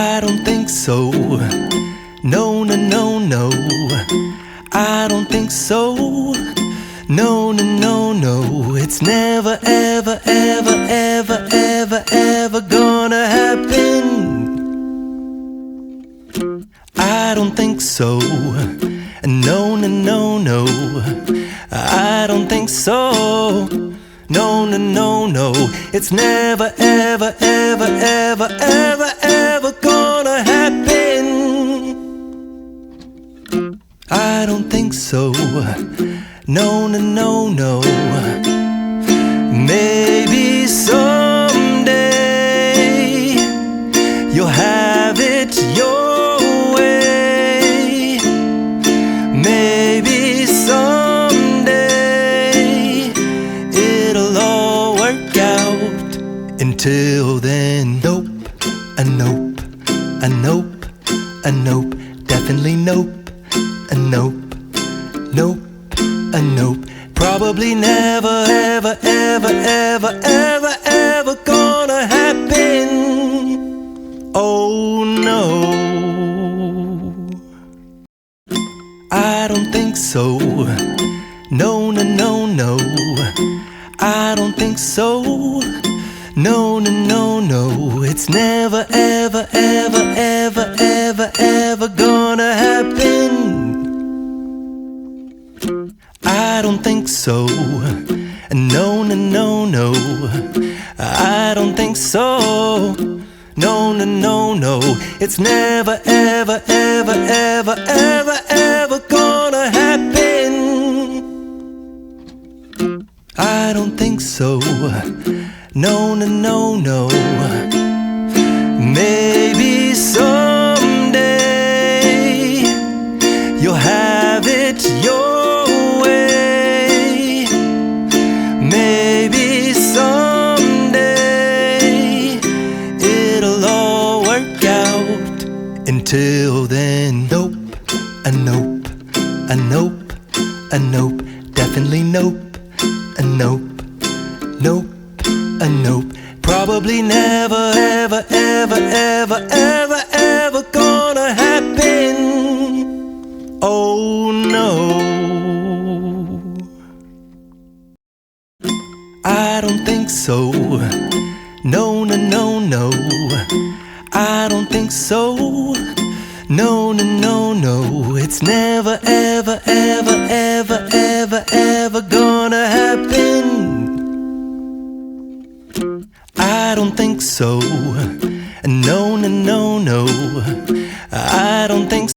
I don't think so. No, no, no, no. I don't think so. No, no, no, no. It's never, ever, ever, ever, ever, ever gonna happen. I don't think so. No, no, no, no. I don't think so. No, no, no, no. It's never, ever, ever, ever, ever, ever gonna happen. I don't think so. No, no, no, no. Maybe someday you'll have it your way. Maybe someday it'll all work out. Until then, nope, a nope, a nope, a nope, definitely nope, a nope, nope, a nope. Probably never, ever, ever, ever, ever, ever gonna happen. Oh no, I don't think so. No, no, no, no. I don't think so. No, no, no, no. It's never, ever, ever, ever, ever, ever gonna happen. I don't think so. No, no, no, no. I don't think so. No, no, no, no. It's never, ever, ever, ever, ever, ever gonna happen. I don't think so. No, no, no, no. Maybe someday you'll have it your way. Maybe someday it'll all work out. Until then, nope, a nope, a nope, a nope, definitely nope, a nope, nope, a nope. Probably never, ever, ever, ever, ever, ever gonna happen. Oh no, I don't think so. No, no, no, no. I don't think so. No, no, no, no. It's never, ever, ever, ever, ever, ever gonna happen. I don't think so. No, no, no, no. I don't think